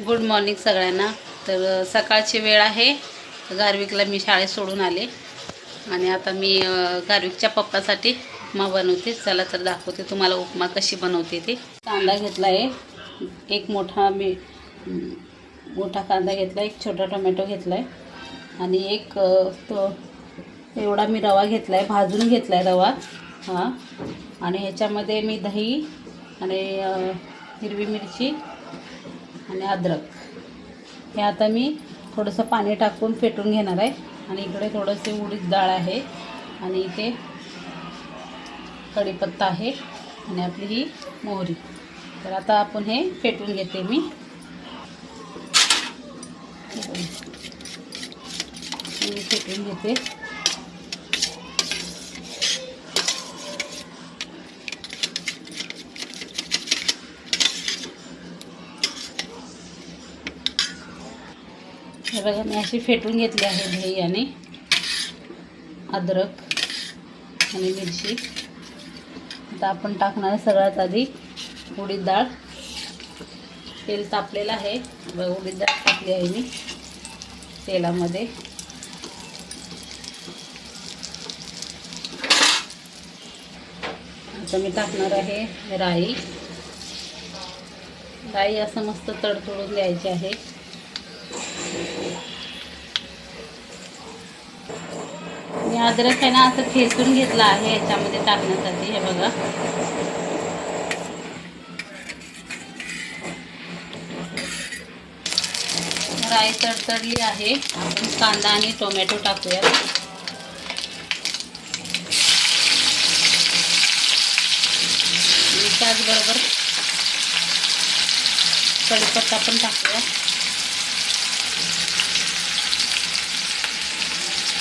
Good morning सगळ्यांना। तर सकाळची वेळ आहे। गार्विकला मी शाळेत सोडून आले आणि आता मी गार्विकच्या पप्पासाठी उपमा बनवते। चला तर दाखवते तुम्हाला उपमा कशी बनवते ते। कांदा घेतला आहे, एक मोठा कांदा घेतला, एक छोटा टोमॅटो घेतला आहे आणि एक एवढा मी रवा घेतला आहे, भाजून घेतला आहे रवा हा। आणि ह्याच्यामध्ये मी दही आणि हिरवी मिरची आणि अद्रक हे आता मी थोडंसं पाणी टाकून फेटून घेणार आहे। आणि इकडे थोडेसे उडीद डाळ आहे आणि इथे कढीपत्ता आहे आणि आपली ही मोहरी। तर आता आपण हे फेटून घेते मी फेटून घेते। हे बघा मी अशी फेटून घेतली आहे दही आणि अद्रक आणि मिरची। आता आपण टाकणार सगळ्यात आधी उडीद डाळ। तेल तापलेलं आहे, उडीद डाळ टाकली आहे मी तेलामध्ये। आता मी टाकणार आहे राई। राई असं मस्त तडतडून द्यायची आहे। मी अद्रक आहे ना असं ठेचून घेतला आहे याच्यामध्ये टाकण्यासाठी। हे बघा राई तडतडली आहे, आपण कांदा आणि टोमॅटो टाकूया। त्याचबरोबर कढीपत्ता पण टाकूया।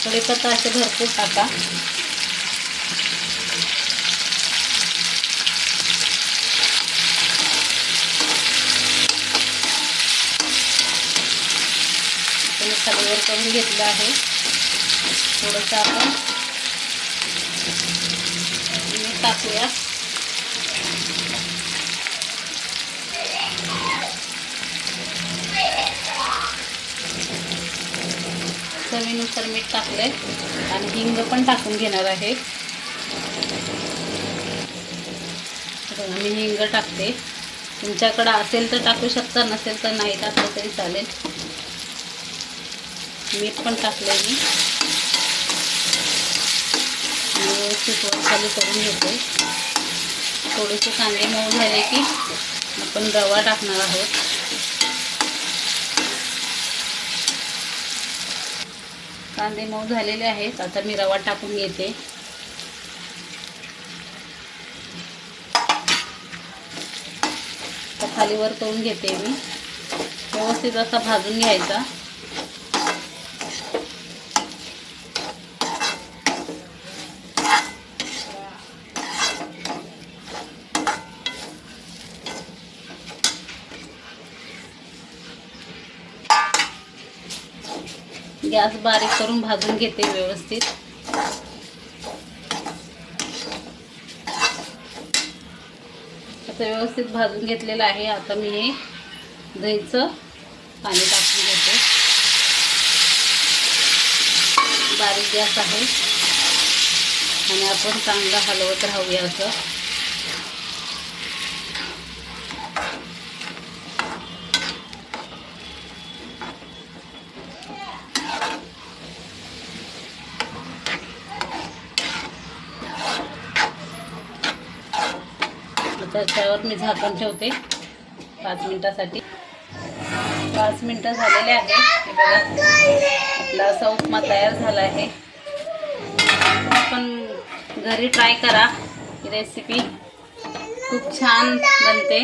कढीपत्ता असे भरपूर टाका। आपण खालीवर करून घेतलं आहे। थोडंसं आपण मीठ टाकूया। चवीनुसार मीठ टाकले आणि हिंग पण टाकून घेणार आहे। मी हिंग टाकते, तुमच्याकडे असेल तर टाकू शकता, नसेल तर नाही टाकलं तरी चालेल। मीठ पण टाकले मी, व्यवस्थित खाली करून घेते। थोडेसे कांदे मऊ झाले की आपण रवा टाकणार आहोत। कांदे मऊ झालेले आहेत, आता मी रवा टाकून घेते। आता खालीवर करून घेते मी, व्यवस्थित असा भाजून घ्यायचा। गॅस बारीक करून भाजून घेते व्यवस्थित। असं व्यवस्थित भाजून घेतलेलं आहे। आता मी हे दहीचं पाणी टाकून घेते। बारीक गॅस आहे आणि आपण चांगलं हलवत राहूया असं। त्याच्यावर मी झाकण ठेवते 5 मिनिटासाठी। 5 मिनिटं झालेले आहे। हे बघा आपला असा उपमा तयार झाला आहे। आपण घरी ट्राय करा, ही रेसिपी खूप छान बनते।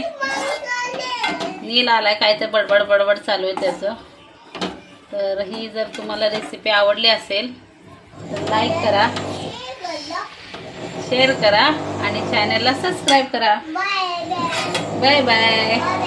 नील आलाय काय तर बडबड बडबड चालू आहे त्याचं। तर ही जर तुम्हाला रेसिपी आवडली असेल तर लाईक करा, शेअर करा आणि चॅनलला सबस्क्राईब करा। Bye bye.